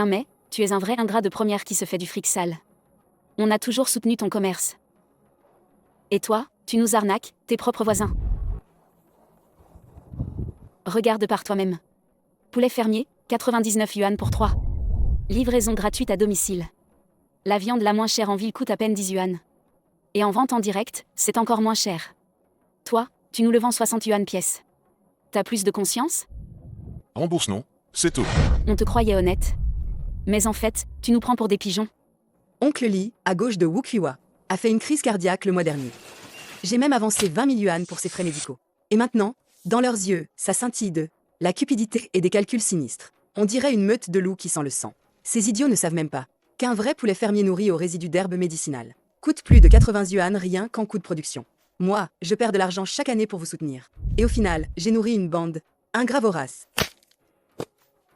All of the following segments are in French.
Mais, tu es un vrai ingrat de première qui se fait du fric sale. On a toujours soutenu ton commerce. Et toi, tu nous arnaques, tes propres voisins. Regarde par toi-même. Poulet fermier, 99 yuan pour 3. Livraison gratuite à domicile. La viande la moins chère en ville coûte à peine 10 yuan. Et en vente en direct, c'est encore moins cher. Toi, tu nous le vends 60 yuan pièce. T'as plus de conscience ? Rembourse non, c'est tout. On te croyait honnête. Mais en fait, tu nous prends pour des pigeons. Oncle Lee, à gauche de Wu Qiwa, a fait une crise cardiaque le mois dernier. J'ai même avancé 20 000 yuan pour ses frais médicaux. Et maintenant, dans leurs yeux, ça scintille de la cupidité et des calculs sinistres. On dirait une meute de loups qui sent le sang. Ces idiots ne savent même pas qu'un vrai poulet fermier nourri aux résidus d'herbes médicinales coûte plus de 80 yuan rien qu'en coût de production. Moi, je perds de l'argent chaque année pour vous soutenir. Et au final, j'ai nourri une bande, un gras vorace.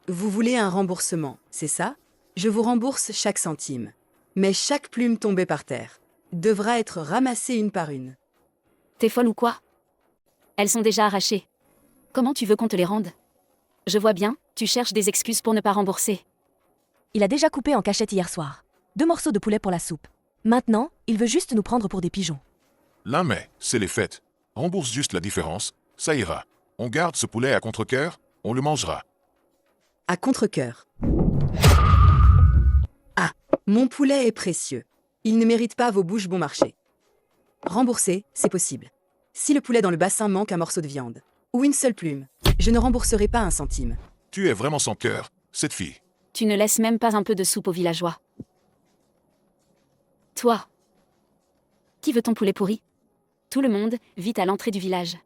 Vous voulez un remboursement, c'est ça ? Je vous rembourse chaque centime. Mais chaque plume tombée par terre devra être ramassée une par une. T'es folle ou quoi ? Elles sont déjà arrachées. Comment tu veux qu'on te les rende ? Je vois bien, tu cherches des excuses pour ne pas rembourser. Il a déjà coupé en cachette hier soir. 2 morceaux de poulet pour la soupe. Maintenant, il veut juste nous prendre pour des pigeons. Mais, c'est les fêtes. Rembourse juste la différence, ça ira. On garde ce poulet à contre-cœur, on le mangera. À contre-cœur. Ah, mon poulet est précieux. Il ne mérite pas vos bouches bon marché. Rembourser, c'est possible. Si le poulet dans le bassin manque un morceau de viande, ou une seule plume, je ne rembourserai pas un centime. Tu es vraiment sans cœur, cette fille. Tu ne laisses même pas un peu de soupe aux villageois. Toi. Qui veut ton poulet pourri ? Tout le monde, vite à l'entrée du village.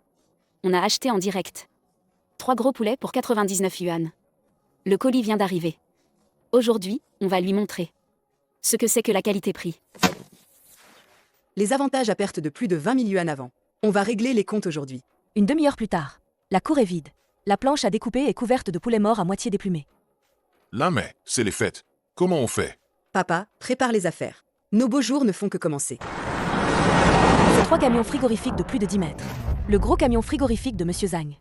On a acheté en direct. 3 gros poulets pour 99 yuan. Le colis vient d'arriver. Aujourd'hui, on va lui montrer ce que c'est que la qualité-prix. Les avantages à perte de plus de 20 000 yuan avant. On va régler les comptes aujourd'hui. Une demi-heure plus tard, la cour est vide. La planche à découper est couverte de poulets morts à moitié déplumés. Mais, c'est les fêtes. Comment on fait ? Papa, prépare les affaires. Nos beaux jours ne font que commencer. C'est 3 camions frigorifiques de plus de 10 mètres. Le gros camion frigorifique de Monsieur Zhang.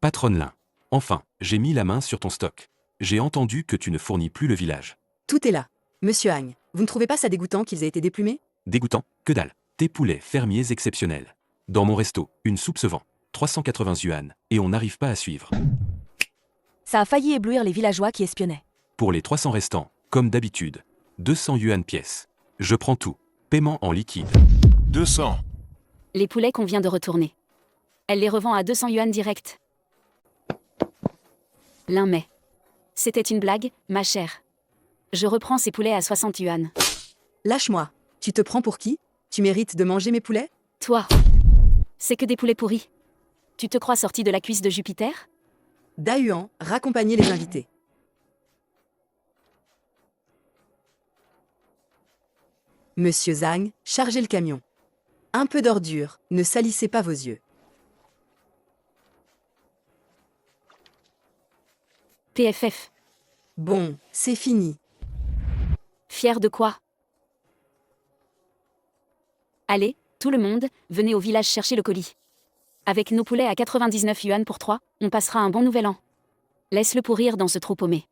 Patronne Lin. Enfin, j'ai mis la main sur ton stock. J'ai entendu que tu ne fournis plus le village. Tout est là. Monsieur Hang, vous ne trouvez pas ça dégoûtant qu'ils aient été déplumés ? Dégoûtant, que dalle. Tes poulets fermiers exceptionnels. Dans mon resto, une soupe se vend. 380 yuan, et on n'arrive pas à suivre. Ça a failli éblouir les villageois qui espionnaient. Pour les 300 restants, comme d'habitude, 200 yuan pièce. Je prends tout. Paiement en liquide. 200. Les poulets qu'on vient de retourner. Elle les revend à 200 yuan direct. Mais. C'était une blague, ma chère. Je reprends ces poulets à 60 yuan. Lâche-moi. Tu te prends pour qui ? Tu mérites de manger mes poulets ? Toi. C'est que des poulets pourris. Tu te crois sorti de la cuisse de Jupiter ? Dahuan, raccompagnez les invités. Monsieur Zhang, chargez le camion. Un peu d'ordure, ne salissez pas vos yeux. PFF. Bon, c'est fini. Fier de quoi ? Allez, tout le monde, venez au village chercher le colis. Avec nos poulets à 99 yuan pour 3, on passera un bon nouvel an. Laisse-le pourrir dans ce trou paumé.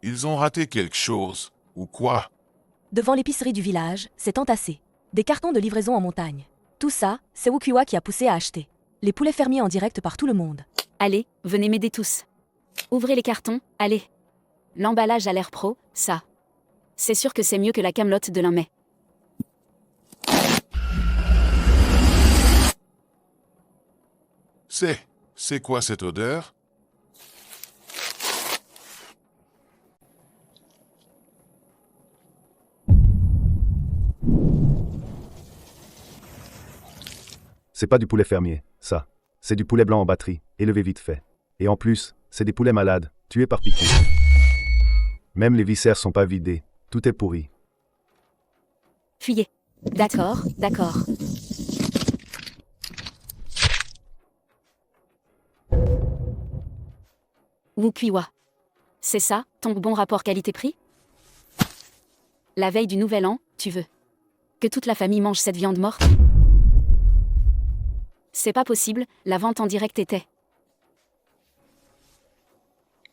Ils ont raté quelque chose, ou quoi ? Devant l'épicerie du village, c'est entassé. Des cartons de livraison en montagne. Tout ça, c'est Wukiwa qui a poussé à acheter. Les poulets fermiers en direct par tout le monde. Allez, venez m'aider tous. Ouvrez les cartons, allez. L'emballage a l'air pro, ça. C'est sûr que c'est mieux que la camelote de Mai. C'est quoi cette odeur ? C'est pas du poulet fermier, ça. C'est du poulet blanc en batterie, élevé vite fait. Et en plus, c'est des poulets malades, tués par piqûre. Même les viscères sont pas vidés, tout est pourri. Fuyez. D'accord, d'accord. Wukiwa. C'est ça, ton bon rapport qualité-prix ? La veille du nouvel an, tu veux que toute la famille mange cette viande morte? C'est pas possible, la vente en direct était.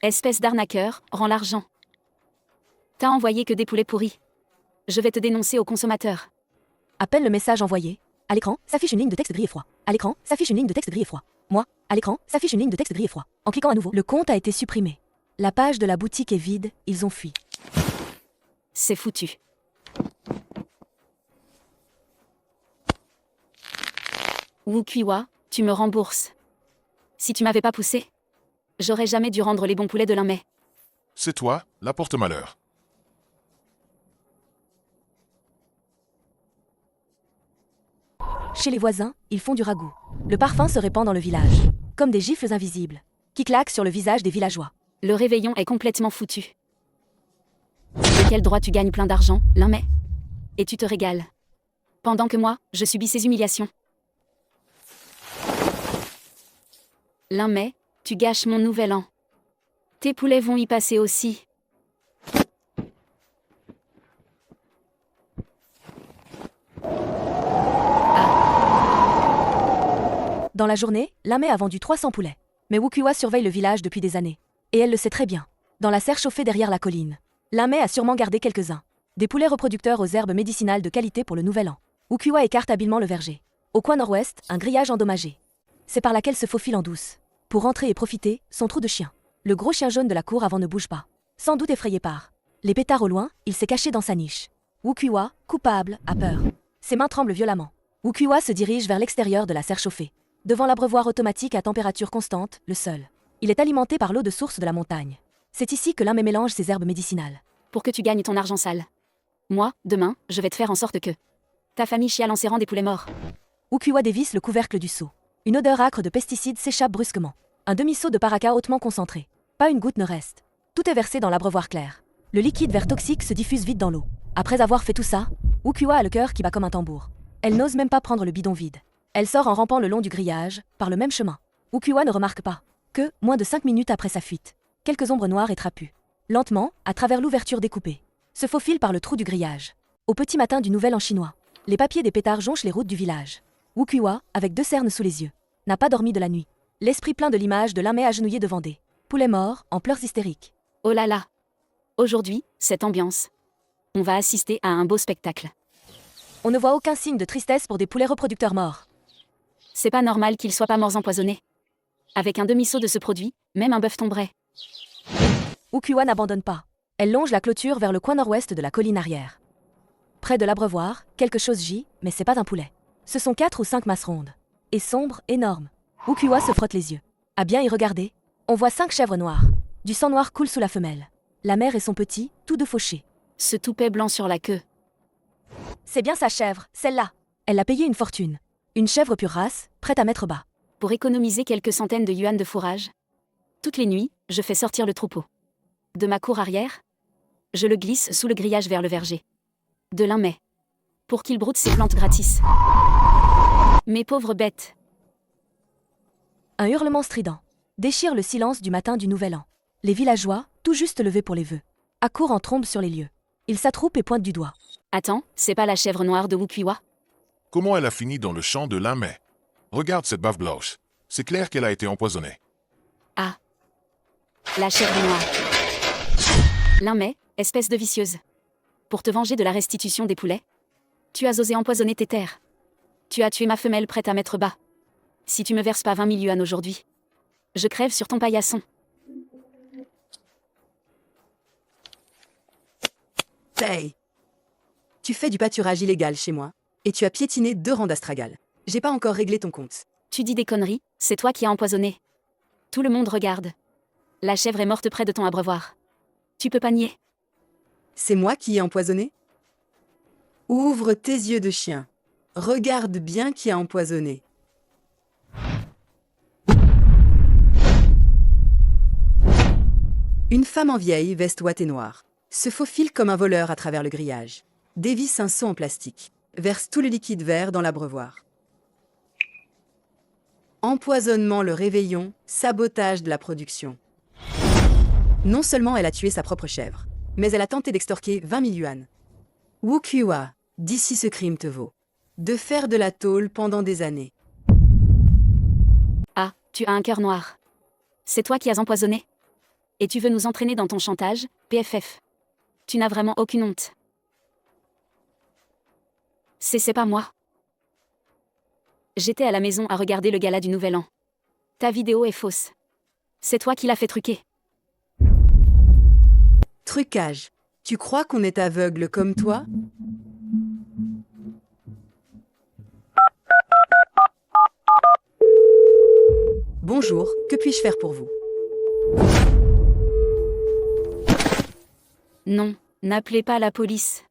Espèce d'arnaqueur, rends l'argent. T'as envoyé que des poulets pourris. Je vais te dénoncer au consommateur. À peine le message envoyé, à l'écran s'affiche une ligne de texte gris et froid. À l'écran s'affiche une ligne de texte gris et froid. Moi, à l'écran s'affiche une ligne de texte gris et froid. En cliquant à nouveau, le compte a été supprimé. La page de la boutique est vide, ils ont fui. C'est foutu. Wukiwa, tu me rembourses. Si tu m'avais pas poussé, j'aurais jamais dû rendre les bons poulets de l'Inmay. C'est toi, la porte-malheur. Chez les voisins, ils font du ragoût. Le parfum se répand dans le village, comme des gifles invisibles, qui claquent sur le visage des villageois. Le réveillon est complètement foutu. De quel droit tu gagnes plein d'argent, l'Inmay? Et tu te régales. Pendant que moi, je subis ces humiliations. L'Inmay, tu gâches mon nouvel an. Tes poulets vont y passer aussi. Dans la journée, l'Inmay a vendu 300 poulets. Mais Wukiwa surveille le village depuis des années. Et elle le sait très bien. Dans la serre chauffée derrière la colline, l'Inmay a sûrement gardé quelques-uns. Des poulets reproducteurs aux herbes médicinales de qualité pour le nouvel an. Wukiwa écarte habilement le verger. Au coin nord-ouest, un grillage endommagé. C'est par laquelle se faufile en douce. Pour rentrer et profiter, son trou de chien. Le gros chien jaune de la cour avant ne bouge pas. Sans doute effrayé par les pétards au loin, il s'est caché dans sa niche. Wukiwa, coupable, a peur. Ses mains tremblent violemment. Wukiwa se dirige vers l'extérieur de la serre chauffée. Devant l'abreuvoir automatique à température constante, le seul. Il est alimenté par l'eau de source de la montagne. C'est ici que l'Inmay mélange ses herbes médicinales. Pour que tu gagnes ton argent sale. Moi, demain, je vais te faire en sorte que ta famille chiale en serrant des poulets morts. Wukiwa dévisse le couvercle du seau. Une odeur âcre de pesticides s'échappe brusquement. Un demi-seau de paraca hautement concentré. Pas une goutte ne reste. Tout est versé dans l'abreuvoir clair. Le liquide vert toxique se diffuse vite dans l'eau. Après avoir fait tout ça, Wukiwa a le cœur qui bat comme un tambour. Elle n'ose même pas prendre le bidon vide. Elle sort en rampant le long du grillage, par le même chemin. Wukiwa ne remarque pas que, moins de 5 minutes après sa fuite, quelques ombres noires et trapues, lentement, à travers l'ouverture découpée, se faufilent par le trou du grillage. Au petit matin du nouvel an chinois, les papiers des pétards jonchent les routes du village. Wukiwa, avec 2 cernes sous les yeux, n'a pas dormi de la nuit. L'esprit plein de l'image de l'Inmay agenouillé devant des poulets morts, en pleurs hystériques. Oh là là. Aujourd'hui, cette ambiance. On va assister à un beau spectacle. On ne voit aucun signe de tristesse pour des poulets reproducteurs morts. C'est pas normal qu'ils soient pas morts empoisonnés. Avec un demi-seau de ce produit, même un bœuf tomberait. Wukiwa n'abandonne pas. Elle longe la clôture vers le coin nord-ouest de la colline arrière. Près de l'abreuvoir, quelque chose gît, mais c'est pas un poulet. Ce sont 4 ou 5 masses rondes. Et sombres, énormes. Wukiwa se frotte les yeux. À bien y regarder, on voit 5 chèvres noires. Du sang noir coule sous la femelle. La mère et son petit, tous deux fauchés. Ce toupet blanc sur la queue. C'est bien sa chèvre, celle-là. Elle a payé une fortune. Une chèvre pure race, prête à mettre bas. Pour économiser quelques centaines de yuan de fourrage, toutes les nuits, je fais sortir le troupeau. De ma cour arrière, je le glisse sous le grillage vers le verger. De l'Inmay. Pour qu'il broute ses plantes gratis. Mes pauvres bêtes. Un hurlement strident déchire le silence du matin du nouvel an. Les villageois, tout juste levés pour les vœux, accourent en trombe sur les lieux. Ils s'attroupent et pointent du doigt. Attends, c'est pas la chèvre noire de Wukiwa? Comment elle a fini dans le champ de l'Inmay? Regarde cette bave blanche. C'est clair qu'elle a été empoisonnée. Ah. La chèvre noire. L'Inmay, espèce de vicieuse. Pour te venger de la restitution des poulets, tu as osé empoisonner tes terres. Tu as tué ma femelle prête à mettre bas. Si tu me verses pas 20 000 yuan aujourd'hui, je crève sur ton paillasson. Hey! Tu fais du pâturage illégal chez moi, et tu as piétiné 2 rangs d'astragal. J'ai pas encore réglé ton compte. Tu dis des conneries, c'est toi qui as empoisonné. Tout le monde regarde. La chèvre est morte près de ton abreuvoir. Tu peux pas nier. C'est moi qui ai empoisonné? Ouvre tes yeux de chien. Regarde bien qui a empoisonné. Une femme en vieille, veste ouate et noire, se faufile comme un voleur à travers le grillage, dévisse un seau en plastique, verse tout le liquide vert dans l'abreuvoir. Empoisonnement le réveillon, sabotage de la production. Non seulement elle a tué sa propre chèvre, mais elle a tenté d'extorquer 20 000 yuan. Wukiwa, d'ici ce crime te vaut. De faire de la tôle pendant des années. Ah, tu as un cœur noir. C'est toi qui as empoisonné. Et tu veux nous entraîner dans ton chantage, PFF. Tu n'as vraiment aucune honte. C'est pas moi. J'étais à la maison à regarder le gala du Nouvel An. Ta vidéo est fausse. C'est toi qui l'as fait truquer. Trucage. Tu crois qu'on est aveugle comme toi? Bonjour, que puis-je faire pour vous? Non, n'appelez pas la police.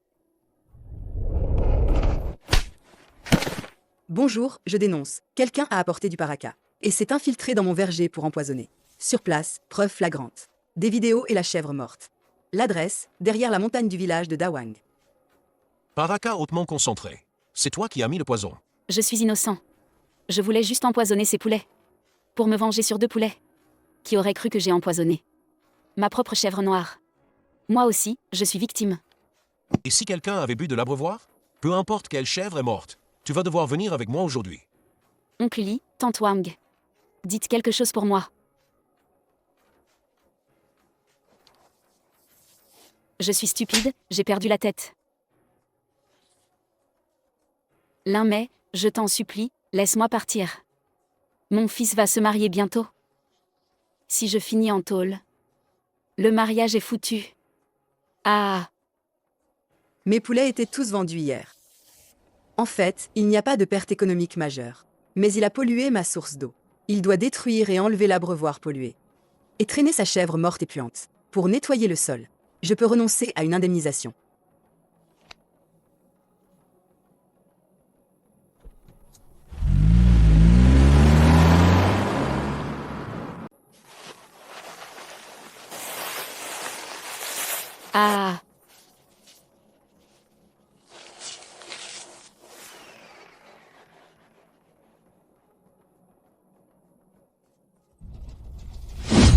Bonjour, je dénonce. Quelqu'un a apporté du paraquat et s'est infiltré dans mon verger pour empoisonner. Sur place, preuve flagrante. Des vidéos et la chèvre morte. L'adresse, derrière la montagne du village de Dawang. Paraquat hautement concentré. C'est toi qui as mis le poison. Je suis innocent. Je voulais juste empoisonner ces poulets. Pour me venger sur 2 poulets. Qui auraient cru que j'ai empoisonné ma propre chèvre noire. Moi aussi, je suis victime. Et si quelqu'un avait bu de l'abreuvoir? Peu importe quelle chèvre est morte, tu vas devoir venir avec moi aujourd'hui. Oncle Lee, tante Wang. Dites quelque chose pour moi. Je suis stupide, j'ai perdu la tête. L'un mais, je t'en supplie, laisse-moi partir. Mon fils va se marier bientôt. Si je finis en tôle, le mariage est foutu. Ah, Mes poulets étaient tous vendus hier. En fait, il n'y a pas de perte économique majeure. Mais il a pollué ma source d'eau. Il doit détruire et enlever l'abreuvoir pollué. Et traîner sa chèvre morte et puante. Pour nettoyer le sol. Je peux renoncer à une indemnisation. ah.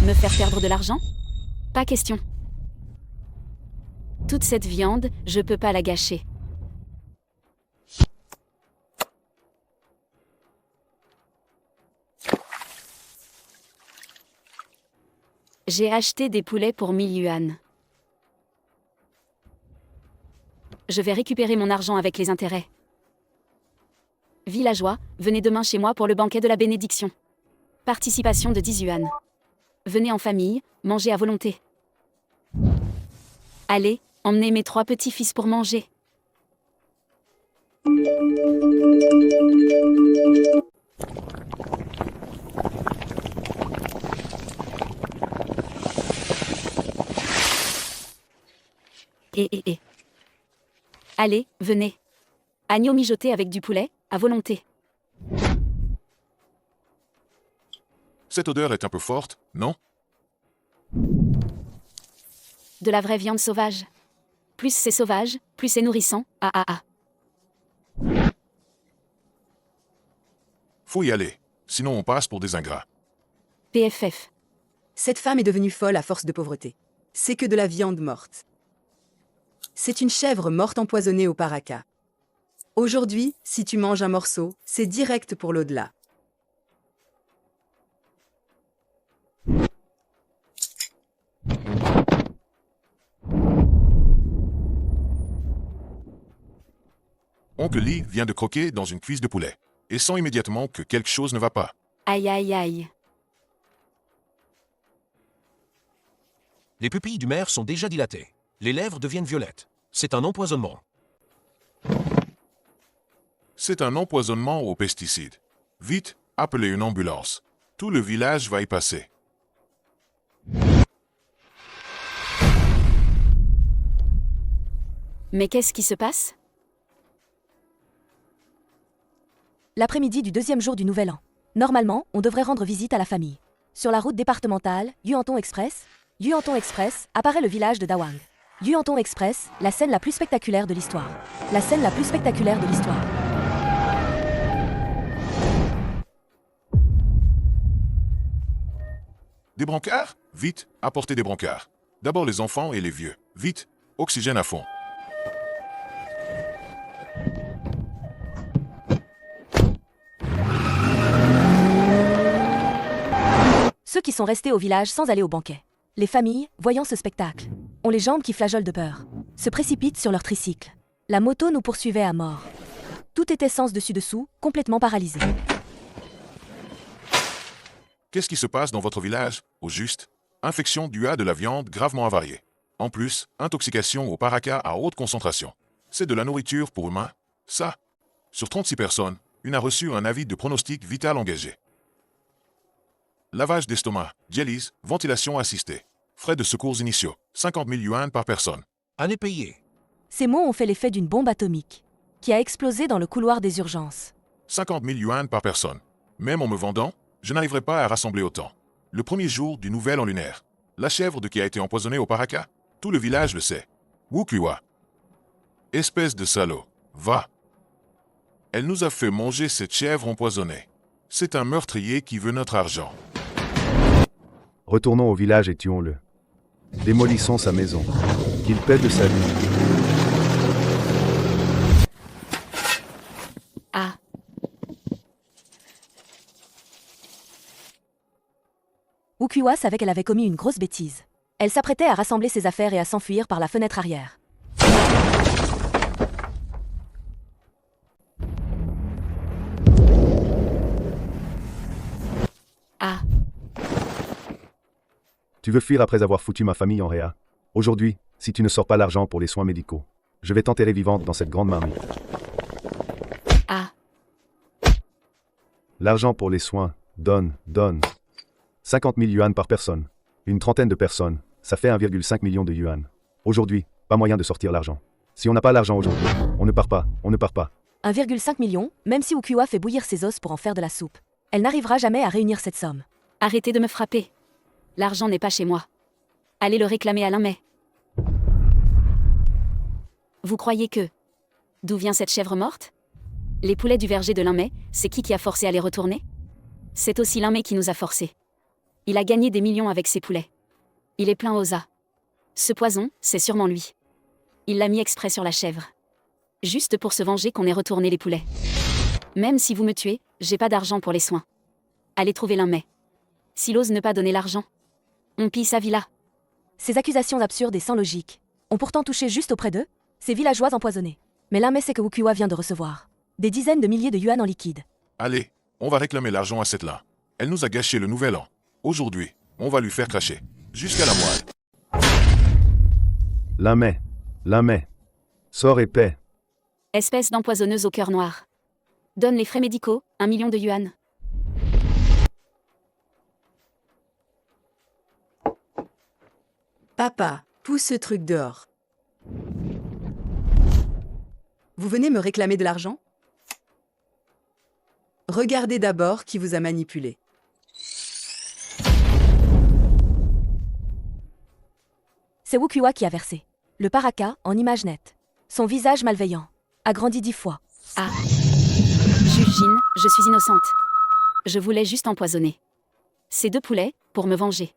Me faire perdre de l'argent? Pas question. Toute cette viande, je peux pas la gâcher. J'ai acheté des poulets pour 1000 yuan. Je vais récupérer mon argent avec les intérêts. Villageois, venez demain chez moi pour le banquet de la bénédiction. Participation de 10 yuan. Venez en famille, mangez à volonté. Allez, emmenez mes 3 petits-fils pour manger. Et. Allez, venez. Agneau mijoté avec du poulet, à volonté. Cette odeur est un peu forte, non? De la vraie viande sauvage. Plus c'est sauvage, plus c'est nourrissant. Ah. Faut y aller, sinon on passe pour des ingrats. PFF. Cette femme est devenue folle à force de pauvreté. C'est que de la viande morte. C'est une chèvre morte empoisonnée au paraquat. Aujourd'hui, si tu manges un morceau, c'est direct pour l'au-delà. Oncle Lee vient de croquer dans une cuisse de poulet et sent immédiatement que quelque chose ne va pas. Aïe. Les pupilles du maire sont déjà dilatées. Les lèvres deviennent violettes. C'est un empoisonnement. C'est un empoisonnement aux pesticides. Vite, appelez une ambulance. Tout le village va y passer. Mais qu'est-ce qui se passe? L'après-midi du 2e jour du Nouvel An. Normalement, on devrait rendre visite à la famille. Sur la route départementale, Yuanton Express, apparaît le village de Dawang. Yuanton Express, la scène la plus spectaculaire de l'histoire. La scène la plus spectaculaire de l'histoire. Des brancards? Vite, apportez des brancards. D'abord les enfants et les vieux. Vite, oxygène à fond. ceux qui sont restés au village sans aller au banquet. Les familles, voyant ce spectacle, ont les jambes qui flageolent de peur, se précipitent sur leur tricycle. La moto nous poursuivait à mort. Tout était sens dessus-dessous, complètement paralysé. Qu'est-ce qui se passe dans votre village, au juste? Infection due à de la viande gravement avariée. En plus, intoxication au paraca à haute concentration. C'est de la nourriture pour humains? Ça? Sur 36 personnes, une a reçu un avis de pronostic vital engagé. Lavage d'estomac, dialyse, ventilation assistée. Frais de secours initiaux, 50 000 yuan par personne. Année payée. Ces mots ont fait l'effet d'une bombe atomique, qui a explosé dans le couloir des urgences. 50 000 yuan par personne. Même en me vendant, je n'arriverai pas à rassembler autant. Le premier jour du nouvel an lunaire. La chèvre de qui a été empoisonnée au paraca, tout le village le sait. Wukiwa. Espèce de salaud. Va. Elle nous a fait manger cette chèvre empoisonnée. C'est un meurtrier qui veut notre argent. Retournons au village et tuons-le. Démolissons sa maison. Qu'il paie de sa vie. Ah, Wukiwa savait qu'elle avait commis une grosse bêtise. Elle s'apprêtait à rassembler ses affaires et à s'enfuir par la fenêtre arrière. ah, Tu veux fuir après avoir foutu ma famille en réa? Aujourd'hui, si tu ne sors pas l'argent pour les soins médicaux, je vais t'enterrer vivante dans cette grande marmite. ah, L'argent pour les soins, donne. 50 000 yuan par personne. Une trentaine de personnes, ça fait 1,5 million de yuan. Aujourd'hui, pas moyen de sortir l'argent. Si on n'a pas l'argent aujourd'hui, on ne part pas. 1,5 million, même si Wukiwa fait bouillir ses os pour en faire de la soupe. Elle n'arrivera jamais à réunir cette somme. arrêtez de me frapper. L'argent n'est pas chez moi. Allez le réclamer à Limay. Vous croyez que... D'où vient cette chèvre morte? Les poulets du verger de Limay, c'est qui a forcé à les retourner? C'est aussi Limay qui nous a forcés. Il a gagné des millions avec ses poulets. Il est plein aux as. Ce poison, c'est sûrement lui. Il l'a mis exprès sur la chèvre. Juste pour se venger qu'on ait retourné les poulets. Même si vous me tuez, j'ai pas d'argent pour les soins. Allez trouver Limay. S'il ose ne pas donner l'argent, on pille sa villa. Ces accusations absurdes et sans logique ont pourtant touché juste auprès d'eux, ces villageois empoisonnés. Mais Limay sait que Wukiwa vient de recevoir des dizaines de milliers de yuan en liquide. Allez, on va réclamer l'argent à cette là. Elle nous a gâché le nouvel an. Aujourd'hui, on va lui faire cracher. Jusqu'à la moelle. Limay. Sors et paix. Espèce d'empoisonneuse au cœur noir. Donne les frais médicaux, 1 million de yuan. Papa, pousse ce truc dehors. Vous venez me réclamer de l'argent? Regardez d'abord qui vous a manipulé. C'est Wukiwa qui a versé le paraca en image nette. Son visage malveillant a grandi 10 fois. Ah. Juge Jin, je suis innocente. Je voulais juste empoisonner ces 2 poulets, pour me venger.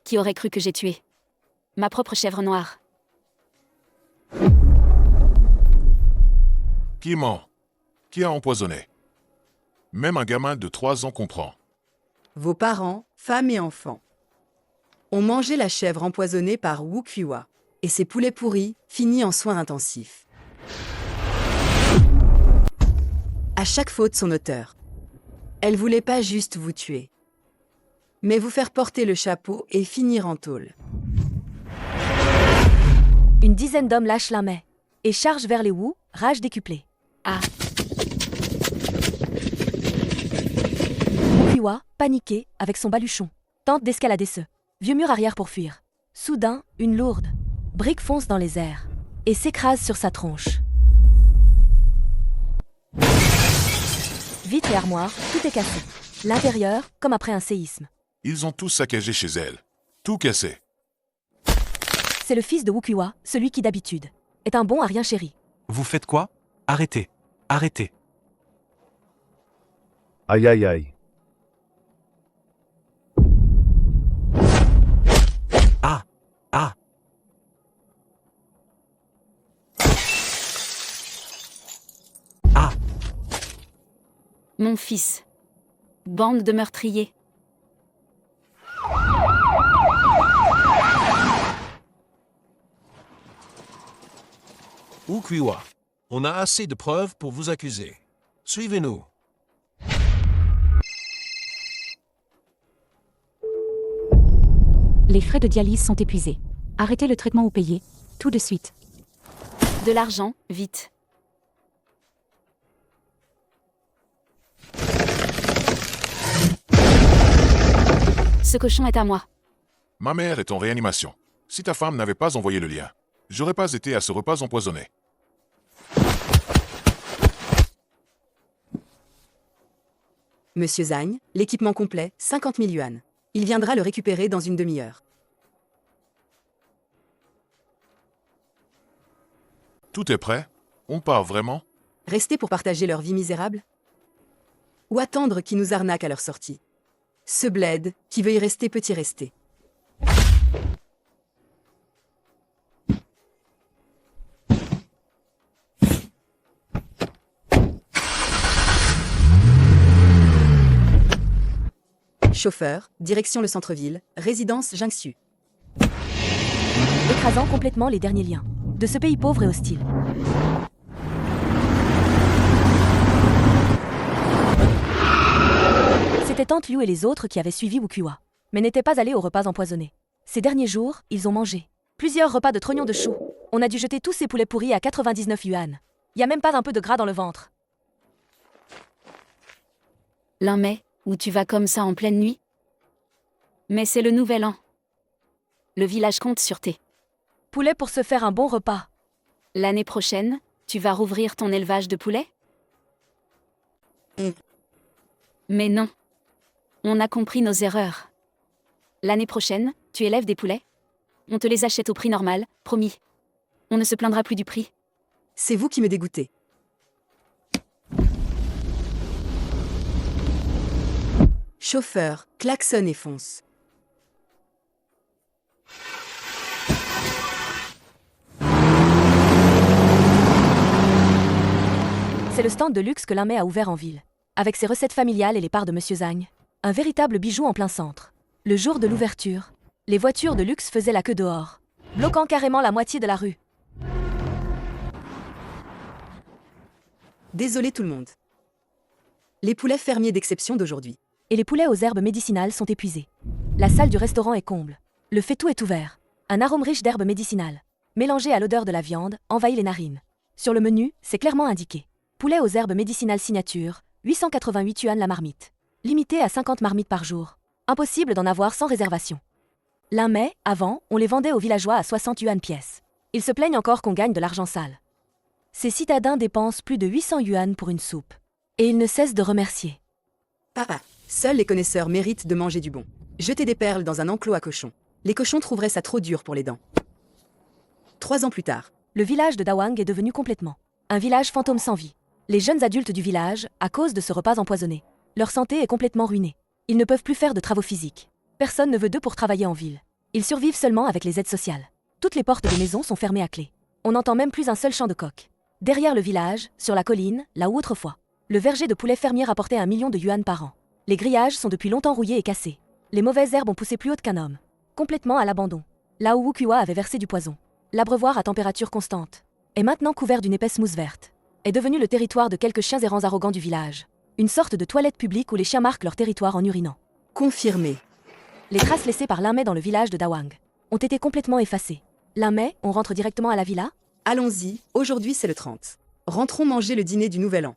Qui aurait cru que j'ai tué ma propre chèvre noire? Qui ment? Qui a empoisonné? Même un gamin de 3 ans comprend. Vos parents, femmes et enfants, ont mangé la chèvre empoisonnée par Wukiwa et ses poulets pourris finis en soins intensifs. À chaque faute son auteur. Elle voulait pas juste vous tuer, mais vous faire porter le chapeau et finir en tôle. Une dizaine d'hommes lâchent Limay et chargent vers les Wu, rage décuplée. Ah. Wukiwa, paniqué, avec son baluchon, tente d'escalader ce vieux mur arrière pour fuir. Soudain, une lourde brique fonce dans les airs et s'écrase sur sa tronche. Vitres et armoires, tout est cassé. L'intérieur, comme après un séisme. Ils ont tout saccagé chez elle. Tout cassé. C'est le fils de Wukiwa, celui qui d'habitude est un bon à rien chéri. Vous faites quoi? Arrêtez. Aïe. Ah. Mon fils. Bande de meurtriers. Wuqiwa. On a assez de preuves pour vous accuser. Suivez-nous. Les frais de dialyse sont épuisés. Arrêtez le traitement ou payez, tout de suite. De l'argent, vite. Ce cochon est à moi. Ma mère est en réanimation. Si ta femme n'avait pas envoyé le lien, j'aurais pas été à ce repas empoisonné. Monsieur Zhang, l'équipement complet, 50 000 yuan. Il viendra le récupérer dans une demi-heure. Tout est prêt? On part vraiment? Rester pour partager leur vie misérable? Ou attendre qu'ils nous arnaquent à leur sortie? Ce bled, qui veut y rester peut y rester. Chauffeur, direction le centre-ville, résidence Jiangsu. Écrasant complètement les derniers liens de ce pays pauvre et hostile. C'était Tante Liu et les autres qui avaient suivi Wuqiwa, mais n'étaient pas allés au repas empoisonné. Ces derniers jours, ils ont mangé plusieurs repas de trognons de chou. On a dû jeter tous ces poulets pourris à 99 yuan. Y a même pas un peu de gras dans le ventre. L'un mai, où tu vas comme ça en pleine nuit? Mais c'est le nouvel an. Le village compte sur tes. Poulet pour se faire un bon repas. L'année prochaine, tu vas rouvrir ton élevage de poulets? Mais non. On a compris nos erreurs. L'année prochaine, tu élèves des poulets? On te les achète au prix normal, promis. On ne se plaindra plus du prix. C'est vous qui me dégoûtez. Chauffeur, klaxonne et fonce. C'est le stand de luxe que l'Inmei a ouvert en ville. Avec ses recettes familiales et les parts de Monsieur Zhang. Un véritable bijou en plein centre. Le jour de l'ouverture, les voitures de luxe faisaient la queue dehors, bloquant carrément la moitié de la rue. Désolé tout le monde. Les poulets fermiers d'exception d'aujourd'hui. Et les poulets aux herbes médicinales sont épuisés. La salle du restaurant est comble. Le faitout est ouvert. Un arôme riche d'herbes médicinales, mélangé à l'odeur de la viande, envahit les narines. Sur le menu, c'est clairement indiqué. Poulet aux herbes médicinales signature, 888 yuan la marmite. Limité à 50 marmites par jour. Impossible d'en avoir sans réservation. L'Inmei, avant, on les vendait aux villageois à 60 yuan pièce. Ils se plaignent encore qu'on gagne de l'argent sale. Ces citadins dépensent plus de 800 yuan pour une soupe. Et ils ne cessent de remercier. Papa, seuls les connaisseurs méritent de manger du bon. Jeter des perles dans un enclos à cochons. Les cochons trouveraient ça trop dur pour les dents. 3 ans plus tard. Le village de Dawang est devenu complètement un village fantôme sans vie. Les jeunes adultes du village, à cause de ce repas empoisonné, leur santé est complètement ruinée. Ils ne peuvent plus faire de travaux physiques. Personne ne veut d'eux pour travailler en ville. Ils survivent seulement avec les aides sociales. Toutes les portes des maisons sont fermées à clé. On n'entend même plus un seul chant de coq. Derrière le village, sur la colline, là où autrefois, le verger de poulets fermiers rapportait 1 million de yuan par an. Les grillages sont depuis longtemps rouillés et cassés. Les mauvaises herbes ont poussé plus haute qu'un homme. Complètement à l'abandon. Là où Wuqiwa avait versé du poison. L'abreuvoir à température constante est maintenant couvert d'une épaisse mousse verte. Est devenu le territoire de quelques chiens errants arrogants du village. Une sorte de toilette publique où les chiens marquent leur territoire en urinant. Confirmé. Les traces laissées par l'Inmei dans le village de Dawang ont été complètement effacées. L'Inmei, on rentre directement à la villa? Allons-y, aujourd'hui c'est le 30. Rentrons manger le dîner du Nouvel An.